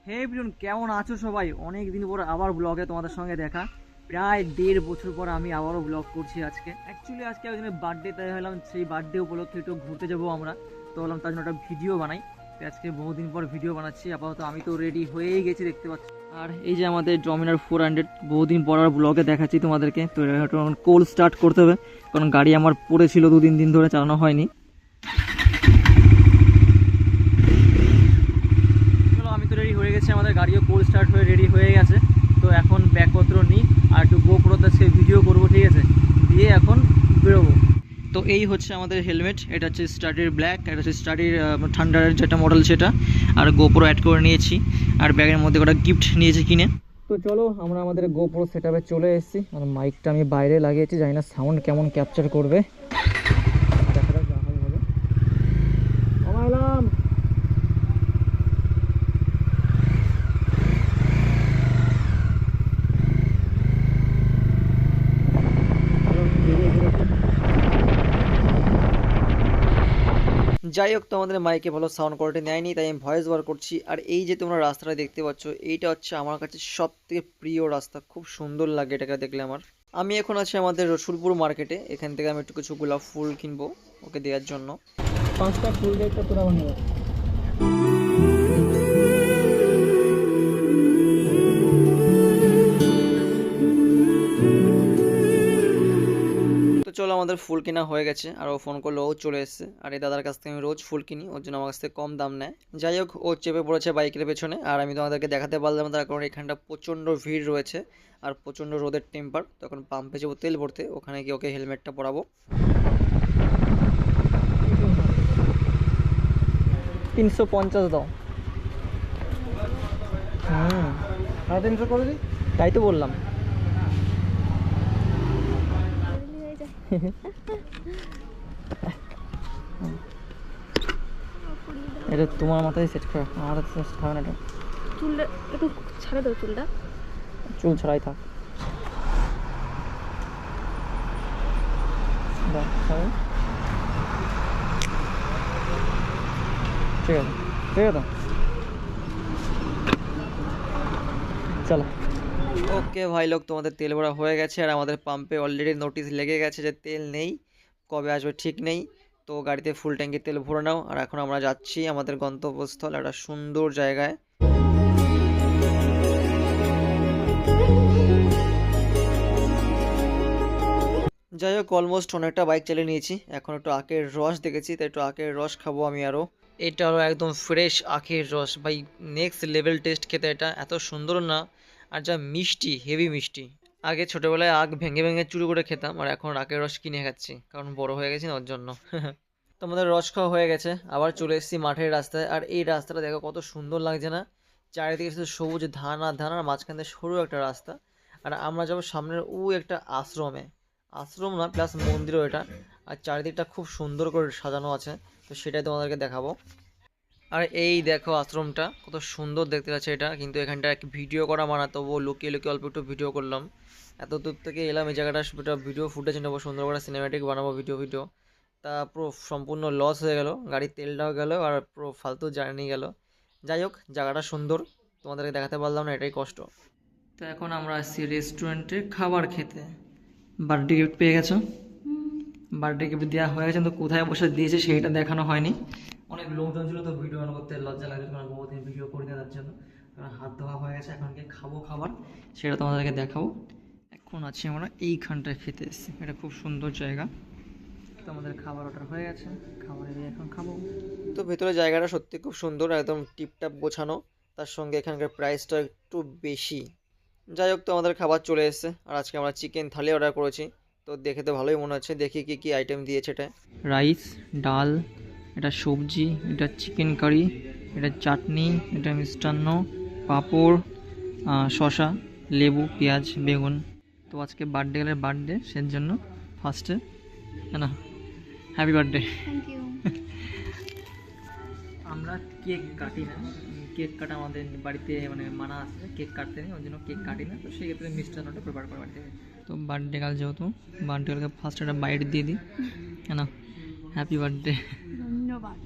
হে everyone, কেমন আছো সবাই? অনেক দিন পর আবার ব্লগে তোমাদের সঙ্গে দেখা। প্রায় 1.5 বছর পর আমি আবারও ব্লগ করছি আজকে। অ্যাকচুয়ালি আজকে একজনের বার্থডে, তাই হলাম সেই বার্থডে উপলক্ষে একটু ঘুরতে যাবো আমরা। তো বললাম তার জন্য একটা ভিডিও বানাই। তো আজকে বহুদিন পর ভিডিও বানাচ্ছি। আপাতত আমি তো রেডি হয়েই গেছি, দেখতে পাচ্ছি। আর এই যে আমাদের ডমিনার 400, বহুদিন পর আর ব্লগে দেখাচ্ছি তোমাদেরকে। তো এখন কোল স্টার্ট করতে হবে, কারণ গাড়ি আমার পড়েছিল 2-3 দিন ধরে, চালানো হয়নি। রেডি হয়ে গেছে, আমাদের গাড়িও কোল স্টার্ট হয়ে রেডি হয়ে গেছে। তো এখন ব্যাগপত্র নিই আর একটু গোপ্রোতে আজকে ভিডিও করবো, ঠিক আছে? দিয়ে এখন বেরোবো। তো এই হচ্ছে আমাদের হেলমেট, এটা হচ্ছে স্টাডির ব্ল্যাক, এটা হচ্ছে স্টাডির থান্ডারের যেটা মডেল সেটা। আর গোপ্রো অ্যাড করে নিয়েছি, আর ব্যাগের মধ্যে কটা গিফট নিয়েছি কিনে। তো চলো আমরা আমাদের গোপ্রো সেটআপে চলে এসেছি। আর মাইকটা আমি বাইরে লাগিয়েছি, জানি না সাউন্ড কেমন ক্যাপচার করবে। দেখা যাক যা হয় হবে। কমাইলাম। যাই হোক, তো আমাদের মাইকে ভালো সাউন্ড কোয়ালিটি নেয়নি, তাই আমি ভয়েস ওভার করছি। আর এই যে তোমরা রাস্তাটা দেখতে পাচ্ছ, এইটা হচ্ছে আমার কাছে সব থেকে প্রিয় রাস্তা, খুব সুন্দর লাগে এটাকে দেখলে আমার। আমি এখন আছি আমাদের রসুলপুর মার্কেটে, এখান থেকে আমি একটু কিছু গোলাপ ফুল কিনবো ওকে দেওয়ার জন্য। 5টা ফুল দিয়ে একটা তোরা বানিয়ে। তো চলো, আমাদের ফুল কেনা হয়ে গেছে, আর ও ফোন করলো, ও চলে এসেছে। আর এই দাদার কাছ থেকে আমি রোজ ফুল কিনি, ওর জন্য আমার কাছ থেকে কম দাম নেয়। যাই হোক, ও চেপে পড়েছে বাইকের পেছনে, আর আমি তোমাদেরকে দেখাতে পারলাম তার কারণ এখানটা প্রচণ্ড ভিড় রয়েছে আর প্রচণ্ড রোদের টেম্পার। তখন পাম্পে যাবো তেল ভরতে, ওখানে গিয়ে ওকে হেলমেটটা পরাবো। 350 দাও। 350 করে দিই, তাই তো বললাম। এটা তোমার মাথায় সেট করা, আমার হাতে সেট হবে না। এটা চুলটা একটু ছাড়ে দাও, চুলটা। চুল ছাড়াই থাক। ঠিক আছে, ঠিক আছে, চলো। ওকে ভাই লোক, তোমাদের তেল ভরা হয়ে গেছে, আর আমাদের পাম্পে অলরেডি নোটিশ লেগে গেছে যে তেল নেই, কবে আসবে ঠিক নেই। তো গাড়িতে ফুল ট্যাঙ্কি তেল ভরে নাও। আর এখন আমরা যাচ্ছি আমাদের গন্তব্যস্থল, একটা সুন্দর জায়গায়। যাই হোক, অলমোস্ট অনেকটা বাইক চালিয়ে নিয়েছি, এখন একটু আখের রস দেখেছি, তাই একটু আখের রস খাবো আমি আরও। এটা হলো একদম ফ্রেশ আখের রস ভাই, নেক্সট লেভেল টেস্ট খেতে, এটা এত সুন্দর না, আর যা মিষ্টি, হেভি মিষ্টি। আগে ছোটোবেলায় আখ ভেঙে ভেঙে চুরি করে খেতাম, আর এখন আখের রস কিনে খাচ্ছি, কারণ বড় হয়ে গেছি না ওর জন্য। তো আমাদের রস খাওয়া হয়ে গেছে, আবার চলে এসেছি মাঠের রাস্তায়। আর এই রাস্তাটা দেখো কত সুন্দর লাগছে না? চারিদিকে শুধু সবুজ ধান আর ধান, আর মাঝখান দিয়ে সরু একটা রাস্তা। আর আমরা যাবো সামনের একটা আশ্রমে, আশ্রম না প্লাস মন্দিরও এটা। আর চারিদিকটা খুব সুন্দর করে সাজানো আছে, তো সেটাই তোমাদেরকে দেখাবো। আর এই দেখো আশ্রমটা কত সুন্দর দেখতে পাচ্ছে এটা, কিন্তু এখানটা এক ভিডিও করা মানা, তবুও লুকিয়ে লুকিয়ে অল্প একটু ভিডিও করলাম। এত দূর থেকে এলাম এই জায়গাটা, সেটা ভিডিও ফুটেজ নেবো, সুন্দর করে সিনেম্যাটিক বানাবো ভিডিও। তা পুরো সম্পূর্ণ লস হয়ে গেল, গাড়ির তেলটাও গেল আর পুরো ফালতু জার্নি গেল। যাই হোক, জায়গাটা সুন্দর, তোমাদেরকে দেখাতে পারলাম না, এটাই কষ্ট। তো এখন আমরা আসছি রেস্টুরেন্টে খাবার খেতে। বার্থডে গিফট পেয়ে গেছো? বার্থডে গিফট দেওয়া হয়ে গেছে, কিন্তু কোথায় বসে দিয়েছে সেইটা দেখানো হয়নি। অনেক লোকজন ছিল, তো ভিডিও অন করতে লজ্জা লাগছে, কারণ বহুদিন ভিডিও করে না তার জন্য। কারণ হাত ধোয়া হয়ে গেছে, এখন কি খাবো খাবার সেটা তোমাদেরকে দেখাবো। এখন আছি আমরা এইখানটায় খেতে এসেছি, এটা খুব সুন্দর জায়গা। তো আমাদের খাবার অর্ডার হয়ে গেছে, খাবার এখন খাবো। তো ভেতরে জায়গাটা সত্যি খুব সুন্দর, একদম টিপটাপ গোছানো, তার সঙ্গে এখানকার প্রাইসটা একটু বেশি। যাই হোক, তো আমাদের খাবার চলে এসেছে, আর আজকে আমরা চিকেন থালি অর্ডার করেছি। তো দেখে তো ভালোই মনে হচ্ছে, দেখি কি কি আইটেম দিয়েছে এটা। রাইস, ডাল, এটা সবজি, এটা চিকেন কারি, এটা চাটনি, এটা মিষ্টান্ন, পাঁপড়, শসা, লেবু, পেঁয়াজ, বেগুন। তো আজকে বার্থডে গেলে বার্থডে, সেই জন্য ফার্স্টে না, হ্যাপি বার্থডে। Thank you. আমরা কেক কাটি না, কেক কাটা আমাদের বাড়িতে মানে মানা আছে, কেক কাটতে নেই, ওই জন্য কেক কাটি না। তো সেই ক্ষেত্রে মিষ্টান্নটা প্রিপার করে বাড়ি থেকে। তো বার্থডে কাল যেহেতু, বার্থডে কালকে ফার্স্ট একটা বাইট দিয়ে দিই, না, হ্যাপি বার্থডে। ধন্যবাদ।